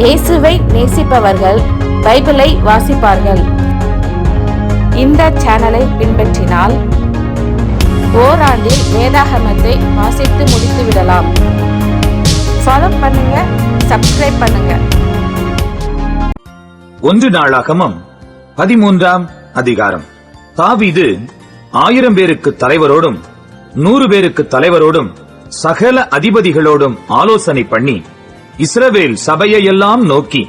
இயேசுவை நேசிப்பவர்கள் பைபிளை வாசிப்பார்கள். இந்த சேனலை பின்பற்றினால் ஓராண்டில் வேதாகமத்தை வாசித்து முடித்து விடலாம். ஃபாலோ பண்ணுங்க, சப்ஸ்கிரைப் பண்ணுங்க. 1 நாளாகமம் 13ஆம் அதிகாரம். தாவீது 1000 பேருக்கு தலைவரோடும் 100 பேருக்கு தலைவரோடும் சகல அதிபதிகளோடும் ஆலோசனை பண்ணி இஸ்ரவேல் சபையெல்லாம் நோக்கி,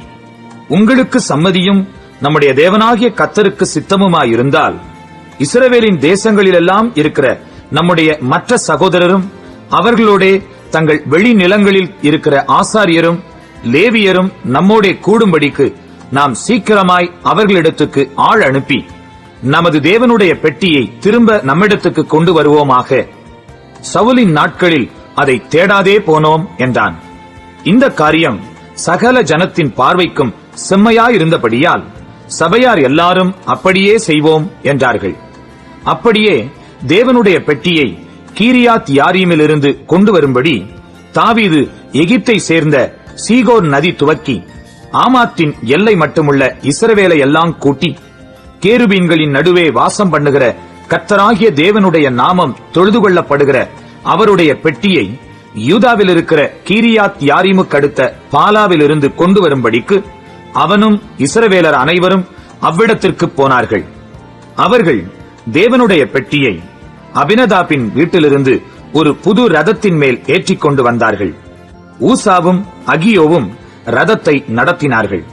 உங்களுக்கு சம்மதியும் நம்முடைய தேவனாகிய கர்த்தருக்கு சித்தமுமாயிருந்தால் இஸ்ரவேலின் தேசங்களிலெல்லாம் இருக்கிற நம்முடைய மற்ற சகோதரரும் அவர்களோட தங்கள் வெளி நிலங்களில் இருக்கிற ஆசாரியரும் லேவியரும் நம்மோட கூடும்படிக்கு நாம் சீக்கிரமாய் அவர்களிடத்துக்கு ஆள் அனுப்பி நமது தேவனுடைய பெட்டியை திரும்ப நம்மிடத்துக்கு கொண்டு வருவோமாக. சவுலின் நாட்களில் அதை தேடாதே போனோம் என்றான். இந்த காரியம் சகல ஜனத்தின் பார்வைக்கும் செம்மையாயிருந்தபடியால் சபையார் எல்லாரும் அப்படியே செய்வோம் என்றார்கள். அப்படியே தேவனுடைய பெட்டியை கீரியாத் யாரீமிலிருந்து கொண்டு வரும்படி தாவீது எகிப்தை சேர்ந்த சீகோர் நதி துவக்கி ஆமாத்தின் எல்லை மட்டுமுள்ள இஸ்ரவேலை எல்லாம் கூட்டி, கேருபீன்களின் நடுவே வாசம் பண்ணுகிற கர்த்தராகிய தேவனுடைய நாமம் தொழுது கொள்ளப்படுகிற அவருடைய பெட்டியை யூதாவில் இருக்கிற கீரியாத் யாரீமுக்கு அடுத்த பாலாவிலிருந்து கொண்டு வரும்படிக்கு அவனும் இஸ்ரவேலர் அனைவரும் அவ்விடத்திற்கு போனார்கள். அவர்கள் தேவனுடைய பெட்டியை அபினதாபின் வீட்டிலிருந்து ஒரு புது ரதத்தின் மேல் ஏற்றிக் கொண்டு வந்தார்கள். ஊசாவும் அகியோவும் ரதத்தை நடத்தினார்கள்.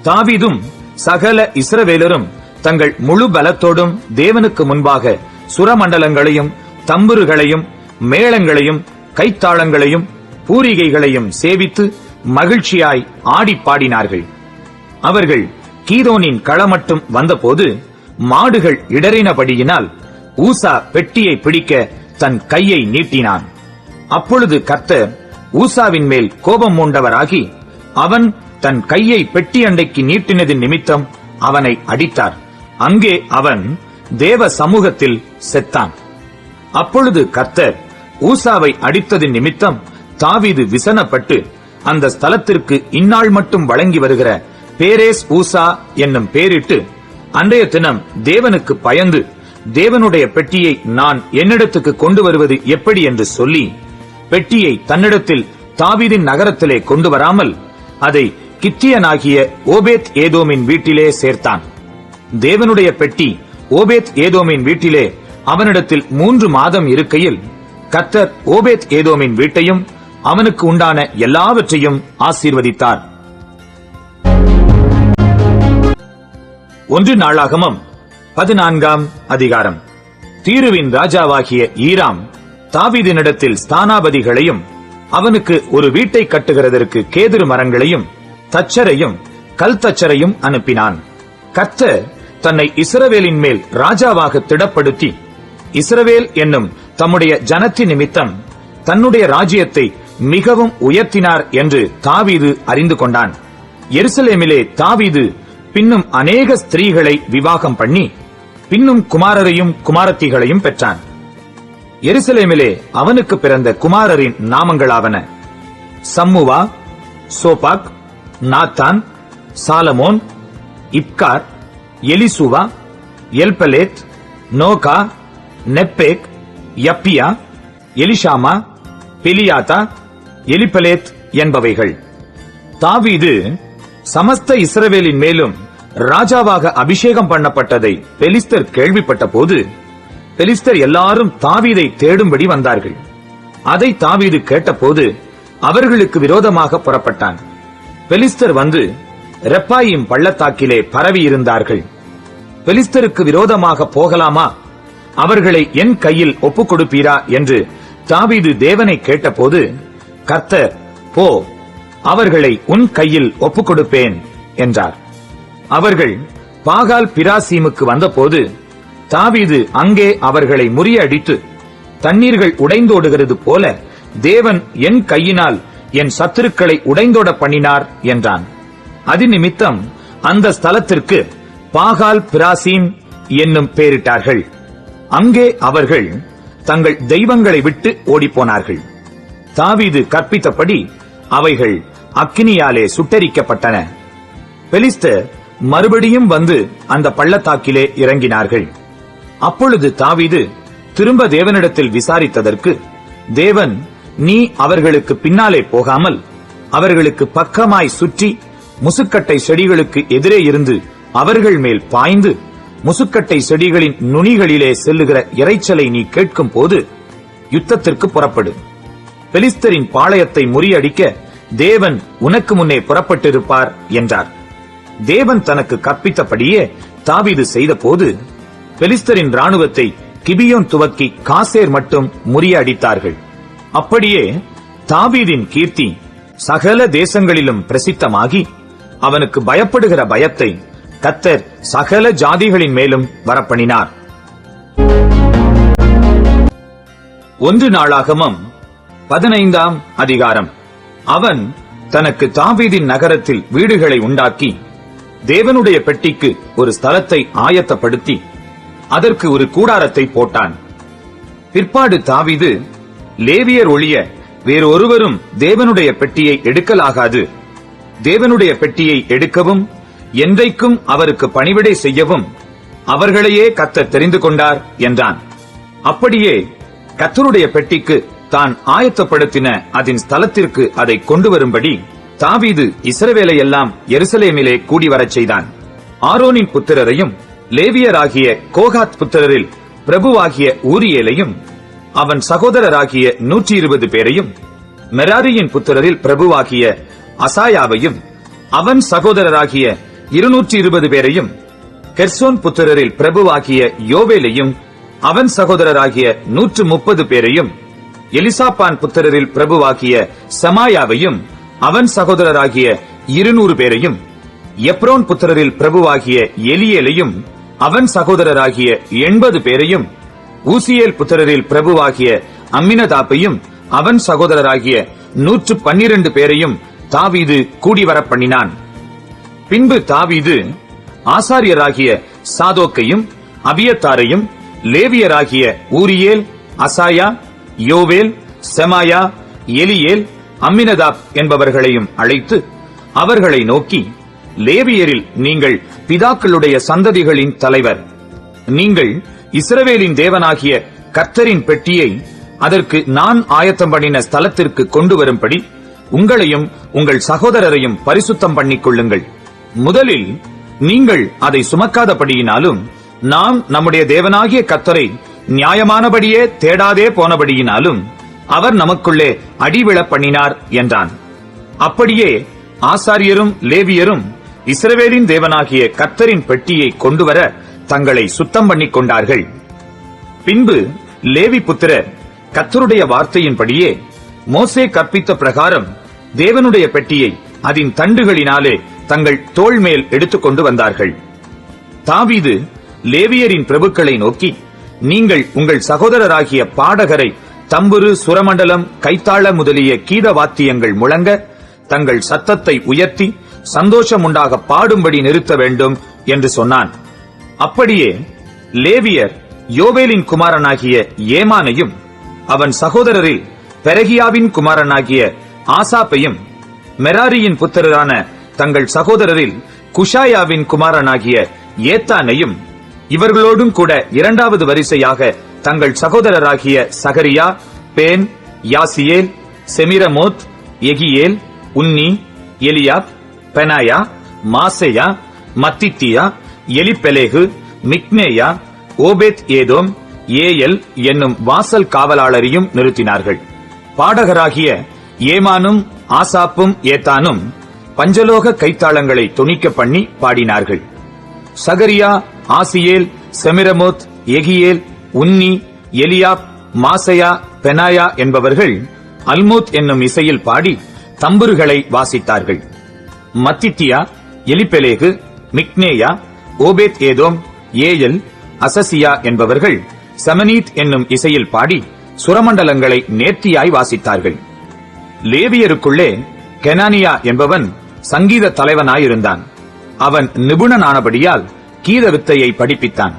தாவீதும் சகல இஸ்ரவேலரும் தங்கள் முழு பலத்தோடும் தேவனுக்கு முன்பாக சுரமண்டலங்களையும் தம்புருகளையும் மேளங்களையும் கைத்தாளங்களையும் பூரிகைகளையும் சேவித்து மகிழ்ச்சியாய் ஆடி பாடினார்கள். அவர்கள் கீதோனின் களமட்டும் வந்தபோது மாடுகள் இடறினபடியினால் ஊசா பெட்டியை பிடிக்க தன் கையை நீட்டினான். அப்பொழுது கர்த்தர் ஊசாவின் மேல் கோபம் மூண்டவராகி அவன் தன் கையை பெட்டி அண்டைக்கு நீட்டினதின் நிமித்தம் அவனை அடித்தார். அங்கே அவன் தேவ சமூகத்தில் செத்தான். அப்பொழுது கர்த்தர் ஊசாவை அடித்ததின் நிமித்தம் தாவீது விசனப்பட்டு அந்த ஸ்தலத்திற்கு இந்நாள் மட்டும் வழங்கி வருகிற பேரேஸ் ஊசா என்னும் பேரிட்டு, அன்றைய தினம் தேவனுக்கு பயந்து தேவனுடைய பெட்டியை நான் என்னிடத்துக்கு கொண்டு வருவது எப்படி என்று சொல்லி பெட்டியை தன்னிடத்தில் தாவீதின் நகரத்திலே கொண்டு வராமல் அதை கித்தியனாகிய ஓபேத் ஏதோமின் வீட்டிலே சேர்த்தான். தேவனுடைய பெட்டி ஓபேத் ஏதோமின் வீட்டிலே அவனிடத்தில் 3 மாதம் இருக்கையில் கர்த்தர் ஓபேத் ஏதோமின் வீட்டையும் அவனுக்கு உண்டான எல்லாவற்றையும் ஆசீர்வதித்தார். 1 நாளாகமம் 14ஆம் அதிகாரம். தீருவின் ராஜாவாகிய ஈராம் தாவீதினிடத்தில் ஸ்தானாபதிகளையும் அவனுக்கு ஒரு வீட்டை கட்டுகிறதற்கு கேதுரு மரங்களையும் தச்சரையும் கல் தச்சரையும் அனுப்பினான். கர்த்தர் தன்னை இஸ்ரவேலின் மேல் ராஜாவாக திடப்படுத்தி இஸ்ரவேல் என்னும் தம்முடைய ஜனத்தின் நிமித்தம் தன்னுடைய ராஜ்யத்தை மிகவும் உயர்த்தினார் என்று தாவீது அறிந்து கொண்டான். எருசலேமிலே தாவீது பின்னும் அநேக ஸ்திரீகளை விவாகம் பண்ணி பின்னும் குமாரரையும் குமாரத்திகளையும் பெற்றான். எருசலேமிலே அவனுக்கு பிறந்த குமாரரின் நாமங்களாவன: சம்முவா, சோபாக், Nathan, Solomon, இப்கார், Elishua, Eliphalet, நோகா, நெப்பேக், யப்பியா, Elishama, பெலியாத்தா, எலிபலேத் என்பவைகள். தாவீது சமஸ்த இஸ்ரவேலின் மேலும் ராஜாவாக அபிஷேகம் பண்ணப்பட்டதை பெலிஸ்தர் கேள்விப்பட்ட போது பெலிஸ்தர் எல்லாரும் தாவீதை தேடும்படி வந்தார்கள். அதை தாவீது கேட்டபோது அவர்களுக்கு விரோதமாக புறப்பட்டான். பெலிஸ்தர் வந்து ரெப்பாயிம் பள்ளத்தாக்கிலே பரவி இருந்தார்கள். பெலிஸ்தருக்கு விரோதமாக போகலாமா? அவர்களை என் கையில் ஒப்புக் கொடுப்பீரா என்று தாவீது தேவனை கேட்டபோது கர்த்தர், போ, அவர்களை உன் கையில் ஒப்புக் கொடுப்பேன் என்றார். அவர்கள் பாகால் பிராசீமுக்கு வந்தபோது தாவீது அங்கே அவர்களை முறியடித்து தண்ணீர்கள் உடைந்தோடுகிறது போல தேவன் என் கையினால் என் சத்துருக்களை உடைந்தோட பண்ணினார் என்றான். அதிநிமித்தம் அந்த ஸ்தலத்திற்கு பாகால் பிராசீம் என்னும் பெயரிட்டார்கள். அங்கே அவர்கள் தங்கள் தெய்வங்களை விட்டு ஓடிப்போனார்கள். தாவீது கற்பித்தபடி அவைகள் அக்கினியாலே சுட்டெரிக்கப்பட்டன. பெலிஸ்தர் மறுபடியும் வந்து அந்த பள்ளத்தாக்கிலே இறங்கினார்கள். அப்பொழுது தாவீது திரும்ப தேவனிடத்தில் விசாரித்ததற்கு, தேவன், நீ அவர்களுக்கு பின்னாலே போகாமல் அவர்களுக்கு பக்கமாய் சுற்றி முசுக்கட்டை செடிகளுக்கு எதிரே இருந்து அவர்கள் மேல் பாய்ந்து முசுக்கட்டை செடிகளின் நுனிகளிலே செல்லுகிற இரைச்சலை நீ கேட்கும் போது யுத்தத்திற்கு புறப்படு. பெலிஸ்தரின் பாளையத்தை முறியடிக்க தேவன் உனக்கு முன்னே புறப்பட்டிருப்பார் என்றார். தேவன் தனக்கு கற்பித்தபடியே தாவீது செய்த போது பெலிஸ்தரின் ராணுவத்தை கிபியோன் துவக்கி காசேர் மட்டும் முறியடித்தார்கள். அப்படியே தாவீதின் கீர்த்தி சகல தேசங்களிலும் பிரசித்தமாகி அவனுக்கு பயப்படுகிற பயத்தை கர்த்தர் சகல ஜாதிகளின் மேலும் வரப்பண்ணினார். 1 நாளாகமம் 15ஆம் அதிகாரம். அவன் தனக்கு தாவீதின் நகரத்தில் வீடுகளை உண்டாக்கி தேவனுடைய பெட்டிக்கு ஒரு ஸ்தலத்தை ஆயத்தப்படுத்தி அதற்கு ஒரு கூடாரத்தை போட்டான். பிற்பாடு தாவீது, லேவியர் ஒழிய வேறொருவரும் தேவனுடைய பெட்டியை எடுக்கலாகாது, தேவனுடைய பெட்டியை எடுக்கவும் என்றைக்கும் அவருக்கு பணிவிடை செய்யவும் அவர்களையே கர்த்தர் தெரிந்து கொண்டார் என்றான். அப்படியே கர்த்தருடைய பெட்டிக்கு தான் ஆயத்தப்படுத்தின அதன் ஸ்தலத்திற்கு அதை கொண்டு வரும்படி தாவீது இஸ்ரவேலை எல்லாம் எருசலேமிலே கூடி வரச் செய்தான். ஆரோனின் புத்திரரையும் லேவியராகிய கோகாத் புத்திரரில் பிரபுவாகிய ஊரியேலையும் அவன் சகோதரராகிய 120 பேரையும், மெராரியின் புத்திரரில் பிரபுவாகிய அசாயாவையும் அவன் சகோதரராகிய 220 பேரையும், கெர்சோன் புத்திரரில் பிரபுவாகிய யோவேலையும் அவன் சகோதரராகிய 130 பேரையும், எலிசாபான் புத்திரரில் பிரபுவாகிய சமாயாவையும் அவன் சகோதரராகிய 200 பேரையும், எப்ரோன் புத்திரரில் பிரபுவாகிய எலியேலையும் அவன் சகோதரராகிய 80 பேரையும், ஊசியேல் புத்திரரில் பிரபுவாகிய அம்மினதாப்பையும் அவன் சகோதரராகிய 112 பேரையும் தாவீது கூடிவரப் பண்ணினான். பின்பு தாவீது ஆசாரியராகிய சாதோக்கையும் அபியத்தாரையும், லேவியராகிய ஊரியேல், அசாயா, யோவேல், செமாயா, எலியேல், அம்மினதாப் என்பவர்களையும் அழைத்து அவர்களை நோக்கி, லேவியரில் நீங்கள் பிதாக்களுடைய சந்ததிகளின் தலைவர். நீங்கள் இஸ்ரவேலின் தேவனாகிய கர்த்தரின் பெட்டியை அதற்கு நான் ஆயத்தம் பண்ணின ஸ்தலத்திற்கு கொண்டு வரும்படி உங்களையும் உங்கள் சகோதரரையும் பரிசுத்தம் பண்ணிக் கொள்ளுங்கள். முதலில் நீங்கள் அதை சுமக்காதபடியினாலும் நாம் நம்முடைய தேவனாகிய கர்த்தரை நியாயமானபடியே தேடாதே போனபடியினாலும் அவர் நமக்குள்ளே அடிவிழப் பண்ணினார் என்றான். அப்படியே ஆசாரியரும் லேவியரும் இஸ்ரவேலின் தேவனாகிய கர்த்தரின் பெட்டியை கொண்டுவர தங்களை சுத்தம் பண்ணிக் கொண்டார்கள். பின்பு லேவி புத்திரர் கர்த்தருடைய வார்த்தையின்படியே மோசே கற்பித்த பிரகாரம் தேவனுடைய பெட்டியை அதன் தண்டுகளினாலே தங்கள் தோள் மேல் எடுத்துக்கொண்டு வந்தார்கள். தாவீது லேவியரின் பிரபுக்களை நோக்கி, நீங்கள் உங்கள் சகோதரராகிய பாடகரை தம்புரு, சுரமண்டலம், கைத்தாள முதலிய கீத வாத்தியங்கள் முழங்க தங்கள் சத்தத்தை உயர்த்தி சந்தோஷமுண்டாக பாடும்படி நிறுத்த வேண்டும் என்று சொன்னான். அப்படியே லேவியர் யோவேலின் குமாரனாகிய ஏமானையும் அவன் சகோதரரில் பெரகியாவின் குமாரனாகிய ஆசாப்பையும், மெராரியின் புத்திரரான தங்கள் சகோதரரில் குஷாயாவின் குமாரனாகிய ஏத்தானையும், இவர்களோடும் கூட 2வது வரிசையாக தங்கள் சகோதரராகிய சகரியா, பேன், யாசியேல், செமிரமோத், எகியேல், உன்னி, எலியாப், பெனாயா, மாசேயா, மத்தித்தியா, எலிப்பெலேகு, மிக்னேயா, ஓபேத் ஏதோம், ஏயல் என்னும் வாசல் காவலாளரையும் நிறுத்தினார்கள். பாடகராகிய ஏமானும் ஆசாப்பும் ஏத்தானும் பஞ்சலோக கைத்தாளங்களை தொனிக்க பண்ணி பாடினார்கள். சகரியா, ஆசியேல், செமிரமோத், எகியேல், உன்னி, எலியாப், மாசையா, பெனாயா என்பவர்கள் அல்மோத் என்னும் இசையில் பாடி தம்புருகளை வாசித்தார்கள். மத்தித்தியா, எலிப்பெலேகு, மிக்னேயா, ஓபேத் ஏதோம், ஏயல், அசசியா என்பவர்கள் சமனீத் என்னும் இசையில் பாடி சுரமண்டலங்களை நேர்த்தியாய் வாசித்தார்கள். லேவியருக்குள்ளே கெனானியா என்பவன் சங்கீத தலைவனாயிருந்தான். அவன் நிபுணனானபடியால் கீத வித்தையை படிப்பித்தான்.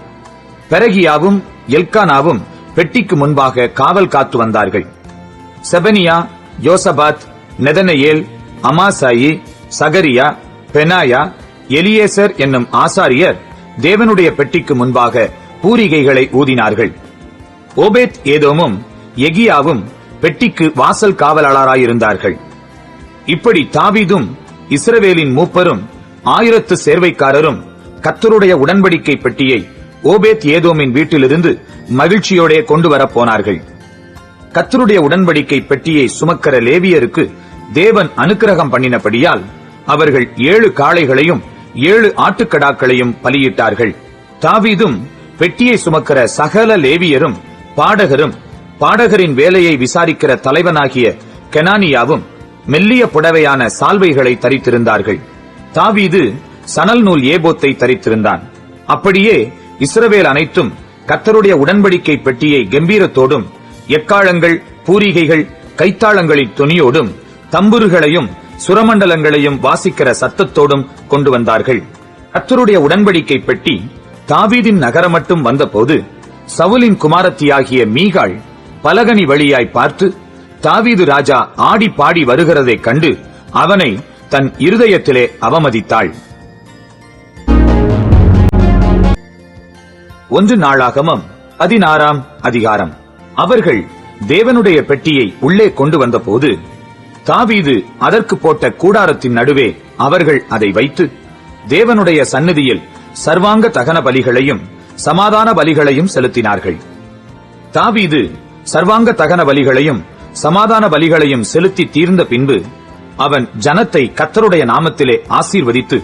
பெரகியாவும் எல்கானாவும் பெட்டிக்கு முன்பாக காவல் காத்து வந்தார்கள். செபனியா, யோசபாத், நெதனெயேல், அமாசாயி, சகரியா, பெனாயா, எலியேசர் என்னும் ஆசாரியர் தேவனுடைய பெட்டிக்கு முன்பாக பூரிகைகளை ஊதினார்கள். ஓபேத் ஏதோமும் எகியாவும் பெட்டிக்கு வாசல் காவலாளராயிருந்தார்கள். இப்படி தாவீதும் இஸ்ரவேலின் மூப்பரும் 1000 சேர்வைக்காரரும் கர்த்தருடைய உடன்படிக்கை பெட்டியை ஓபேத் ஏதோமின் வீட்டிலிருந்து மகிழ்ச்சியோட கொண்டு வரப் போனார்கள். கர்த்தருடைய உடன்படிக்கை பெட்டியை சுமக்கிற லேவியருக்கு தேவன் அனுக்கிரகம் பண்ணினபடியால் அவர்கள் 7 காளைகளையும் 7 ஆட்டுக்கடாக்களையும் பலியிட்டார்கள். தாவீதும் பெட்டியை சுமக்கிற சகல லேவியரும் பாடகரும் பாடகரின் வேலையை விசாரிக்கிற தலைவனாகிய கெனானியாவும் மெல்லிய புடவையான சால்வைகளை தரித்திருந்தார்கள். தாவீது சணல் நூல் ஏபோத்தை தரித்திருந்தான். அப்படியே இஸ்ரவேல் அனைத்தும் கர்த்தருடைய உடன்படிக்கை பெட்டியை கம்பீரத்தோடும் எக்காளங்கள், பூரிகைகள், கைத்தாளங்களின் துணியோடும் தம்புருகளையும் சுரமண்டலங்களையும் வாசிக்கிற சத்தத்தோடும் கொண்டு வந்தார்கள். கர்த்தருடைய உடன்படிக்கை பெட்டி தாவீதின் நகரம் மட்டும் வந்தபோது சவுலின் குமாரத்தியாகிய மீகாள் பலகனி வழியாய் பார்த்து தாவீது ராஜா ஆடி பாடி வருகிறதைக் கண்டு அவனை தன் இருதயத்திலே அவமதித்தாள். 1 நாளாகமம் 16ஆம் அதிகாரம். அவர்கள் தேவனுடைய பெட்டியை உள்ளே கொண்டு வந்தபோது தாவீது அதற்கு போட்ட கூடாரத்தின் நடுவே அவர்கள் அதை வைத்து தேவனுடைய சந்நிதியில் சர்வாங்க தகன பலிகளையும் சமாதான பலிகளையும் செலுத்தினார்கள். தாவீது சர்வாங்க தகன பலிகளையும் சமாதான பலிகளையும் செலுத்தி தீர்ந்த பின்பு அவன் ஜனத்தை கர்த்தருடைய நாமத்திலே ஆசீர்வதித்து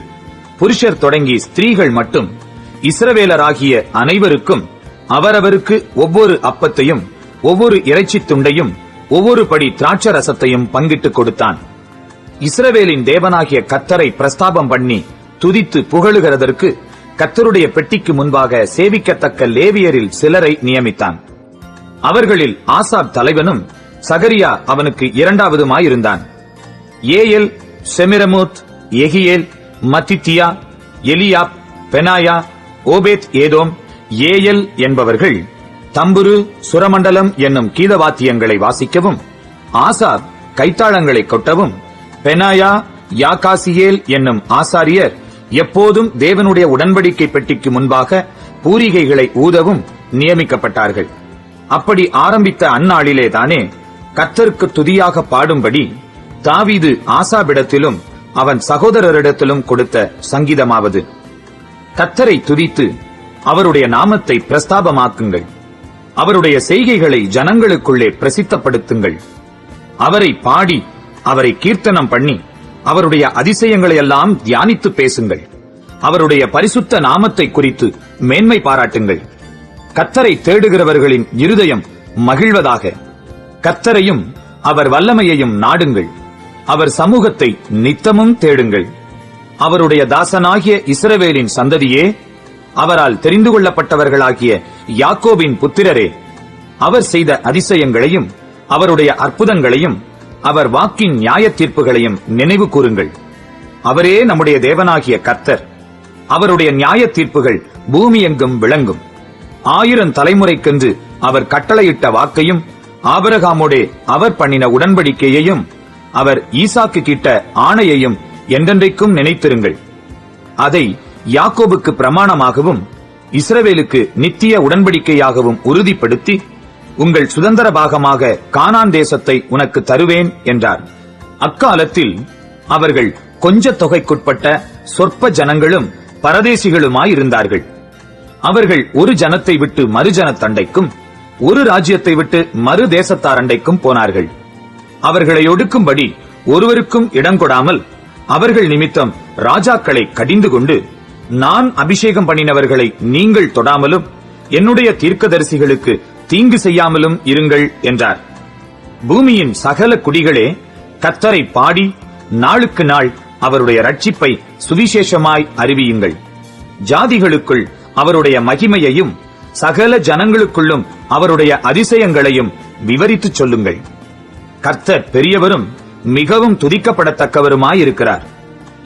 புருஷர் தொடங்கி ஸ்திரீகள் மட்டும் இஸ்ரவேலராகிய அனைவருக்கும் அவரவருக்கு ஒவ்வொரு அப்பத்தையும் ஒவ்வொரு இறைச்சி துண்டையும் ஒவ்வொரு படி திராட்சரசத்தையும் பங்கிட்டுக் கொடுத்தான். இஸ்ரவேலின் தேவனாகிய கர்த்தரை பிரஸ்தாபம் பண்ணி துதித்து புகழுகிறதற்கு கர்த்தருடைய பெட்டிக்கு முன்பாக சேவிக்கத்தக்க லேவியரில் சிலரை நியமித்தான். அவர்களில் ஆசாப் தலைவனும் சகரியா அவனுக்கு 2வதுமாயிருந்தான். ஏயெல், செமிரமூத், எகியேல், மத்தித்தியா, எலியாப், பெனாயா, ஓபேத் ஏதோம், ஏயெல் என்பவர்கள் தம்புரு, சுரமண்டலம் என்னும் கீதவாத்தியங்களை வாசிக்கவும் ஆசாப் கைத்தாளங்களை கொட்டவும் பெனாயா, யாகாசியேல் என்னும் ஆசாரியர் எப்போதும் தேவனுடைய உடன்படிக்கை பெட்டிக்கு முன்பாக பூரிகைகளை ஊதவும் நியமிக்கப்பட்டார்கள். அப்படி ஆரம்பித்த அந்நாளிலே தானே கர்த்தருக்கு துதியாக பாடும்படி தாவீது ஆசாபிடத்திலும் அவன் சகோதரரிடத்திலும் கொடுத்த சங்கீதமாவது: கர்த்தரை துதித்து அவருடைய நாமத்தை பிரஸ்தாபமாக்குங்கள், அவருடைய செய்கைகளை ஜனங்களுக்குள்ளே பிரசித்தப்படுத்துங்கள். அவரை பாடி அவரை கீர்த்தனம் பண்ணி அவருடைய அதிசயங்களையெல்லாம் தியானித்து பேசுங்கள். அவருடைய பரிசுத்த நாமத்தை குறித்து மேன்மை பாராட்டுங்கள். கர்த்தரை தேடுகிறவர்களின் இருதயம் மகிழ்வதாக. கர்த்தரையும் அவர் வல்லமையையும் நாடுங்கள். அவர் சமூகத்தை நித்தமும் தேடுங்கள். அவருடைய தாசனாகிய இஸ்ரவேலின் சந்ததியே, அவரால் தெரிந்து கொள்ளப்பட்டவர்களாகிய யாக்கோபின் புத்திரரே, அவர் செய்த அதிசயங்களையும் அவருடைய அற்புதங்களையும் அவர் வாக்கின் நியாய தீர்ப்புகளையும் நினைவு கூறுங்கள். அவரே நம்முடைய தேவனாகிய கர்த்தர். அவருடைய நியாய தீர்ப்புகள் பூமி எங்கும் விளங்கும். 1000 தலைமுறைக்கென்று அவர் கட்டளையிட்ட வாக்கையும் ஆபிரகாமோடே அவர் பண்ணின உடன்படிக்கையையும் அவர் ஈசாக்கு கிட்ட ஆணையையும் என்றென்றைக்கும் நினைத்திருங்கள். அதை யாக்கோபுக்கு பிரமாணமாகவும் இஸ்ரவேலுக்கு நித்திய உடன்படிக்கையாகவும் உறுதிப்படுத்தி உங்கள் சுதந்திர பாகமாக கானான் தேசத்தை உனக்கு தருவேன் என்றார். அக்காலத்தில் அவர்கள் கொஞ்ச தொகைக்குட்பட்ட சொற்ப ஜனங்களும் பரதேசிகளுமாயிருந்தார்கள். அவர்கள் ஒரு ஜனத்தை விட்டு மறு ஜனத்தண்டைக்கும் ஒரு ராஜ்யத்தை விட்டு மறு தேசத்தாரண்டைக்கும் போனார்கள். அவர்களை ஒடுக்கும்படி ஒருவருக்கும் இடங்கொடாமல் அவர்கள் நிமித்தம் ராஜாக்களை கடிந்து கொண்டு, நான் அபிஷேகம் பண்ணினவர்களை நீங்கள் தொடாமலும் என்னுடைய தீர்க்கதரிசிகளுக்கு தீங்கு செய்யாமலும் இருங்கள் என்றார். பூமியின் சகல குடிகளே, கர்த்தரை பாடி நாளுக்கு நாள் அவருடைய ரட்சிப்பை சுவிசேஷமாய் அறிவியுங்கள். ஜாதிகளுக்குள் அவருடைய மகிமையையும் சகல ஜனங்களுக்குள்ளும் அவருடைய அதிசயங்களையும் விவரித்துச் சொல்லுங்கள். கர்த்தர் பெரியவரும் மிகவும் துதிக்கப்படத்தக்கவருமாயிருக்கிறார்.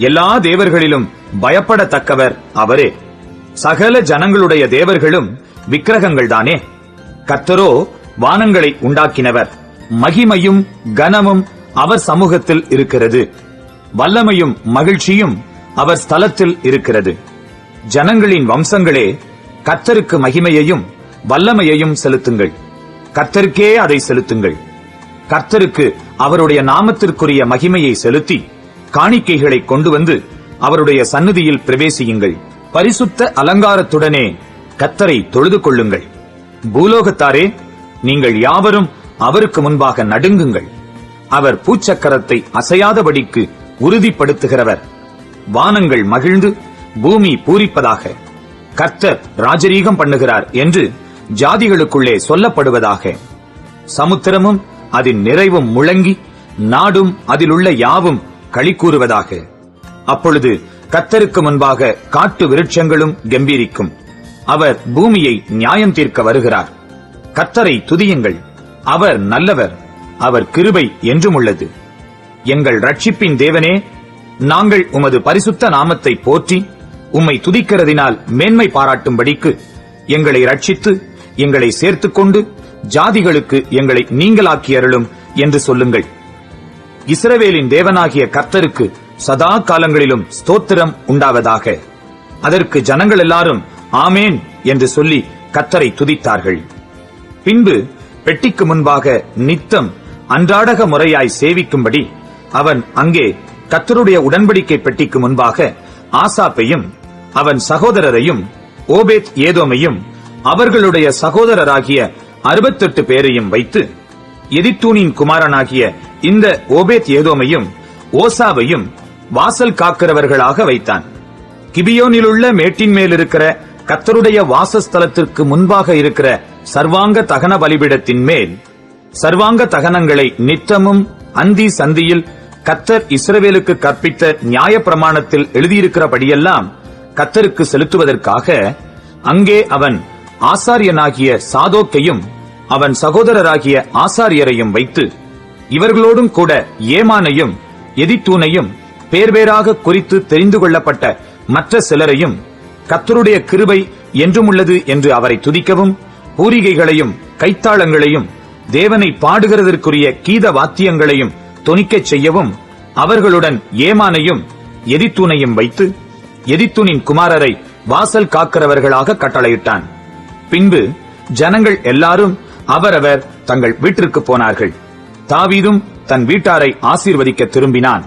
எல்லா தேவர்களிலும் பயப்படத்தக்கவர் அவரே. சகல ஜனங்களுடைய தேவர்களும் விக்கிரகங்கள்தானே. கர்த்தரோ வானங்களை உண்டாக்கினவர். மகிமையும் கனமும் அவர் சமூகத்தில் இருக்கிறது. வல்லமையும் மகிழ்ச்சியும் அவர் ஸ்தலத்தில் இருக்கிறது. ஜனங்களின் வம்சங்களே, கர்த்தருக்கு மகிமையையும் வல்லமையையும் செலுத்துங்கள். கர்த்தருக்கே அதை செலுத்துங்கள். கர்த்தருக்கு அவருடைய நாமத்திற்குரிய மகிமையை செலுத்தி காணிக்கைகளை கொண்டு வந்து அவருடைய சந்நிதியில் பிரவேசியுங்கள். பரிசுத்த அலங்காரத்துடனே கர்த்தரை தொழுது கொள்ளுங்கள். பூலோகத்தாரே, நீங்கள் யாவரும் அவருக்கு முன்பாக நடுங்குங்கள். அவர் பூச்சக்கரத்தை அசையாதபடிக்கு உறுதிப்படுத்துகிறவர். வானங்கள் மகிழ்ந்து பூமி பூரிப்பதாக. கர்த்தர் ராஜரீகம் பண்ணுகிறார் என்று ஜாதிகளுக்குள்ளே சொல்லப்படுவதாக. சமுத்திரமும் அதன் நிறைவும் முழங்கி நாடும் அதிலுள்ள யாவும் களி கூறுவதாக. அப்பொழுது கர்த்தருக்கு முன்பாக காட்டு விருட்சங்களும் கம்பீரிக்கும். அவர் பூமியை நியாயம் தீர்க்க வருகிறார். கர்த்தரை துதியுங்கள். அவர் நல்லவர். அவர் கிருபை என்றும் உள்ளது. எங்கள் ரட்சிப்பின் தேவனே, நாங்கள் உமது பரிசுத்த நாமத்தை போற்றி உம்மை துதிக்கிறதினால் மேன்மை பாராட்டும்படிக்கு எங்களை ரட்சித்து எங்களை சேர்த்துக்கொண்டு ஜாதிகளுக்கு எங்களை நீங்களாக்கி அருளும் என்று சொல்லுங்கள். இஸ்ரவேலின் தேவனாகிய கர்த்தருக்கு சதா காலங்களிலும் ஸ்தோத்திரம் உண்டாவதாக. அதற்கு ஜனங்கள் எல்லாரும் ஆமேன் என்று சொல்லி கர்த்தரை துதித்தார்கள். பின்பு பெட்டிக்கு முன்பாக நித்தம் அன்றாடக முறையாய் சேவிக்கும்படி அவன் அங்கே கர்த்தருடைய உடன்படிக்கை பெட்டிக்கு முன்பாக ஆசாப்பையும் அவன் சகோதரரையும் ஓபேத் ஏதோமையும் அவர்களுடைய சகோதரராகிய 68 பேரையும் வைத்து எதித்தூனின் குமாரனாகிய இந்த ஓபேத் ஏதோமையும் ஓசாவையும் வாசல் காக்கிறவர்களாக வைத்தான். கிபியோனிலுள்ள மேட்டின் மேல் இருக்கிற கர்த்தருடைய வாசஸ்தலத்திற்கு முன்பாக இருக்கிற சர்வாங்க தகன பலிபீடத்தின் மேல் சர்வாங்க தகனங்களை நித்தமும் அந்தி சந்தியில் கர்த்தர் இஸ்ரவேலுக்கு கற்பித்த நியாய பிரமாணத்தில் எழுதியிருக்கிறபடியெல்லாம் கர்த்தருக்கு செலுத்துவதற்காக அங்கே அவன் ஆசாரியனாகிய சாதோக்கையும் அவன் சகோதரராகிய ஆசாரியரையும் வைத்து இவர்களோடும் கூட ஏமானையும் எதித்தூனையும் பேர்பேராக குறித்து தெரிந்து கொள்ளப்பட்ட மற்ற சிலரையும் கர்த்தருடைய கிருபை என்றும் உள்ளது என்று அவரை துதிக்கவும் பூரிகைகளையும் கைத்தாளங்களையும் தேவனை பாடுகிறதற்குரிய கீத வாத்தியங்களையும் தொனிக்கச் செய்யவும் அவர்களுடன் ஏமானையும் எதித்தூனையும் வைத்து எதித்தூனின் குமாரரை வாசல் காக்கிறவர்களாக கட்டளையிட்டான். பின்பு ஜனங்கள் எல்லாரும் அவரவர் தங்கள் வீட்டிற்கு போனார்கள். தாவீதும் தன் வீட்டாரை ஆசீர்வதிக்க திரும்பினான்.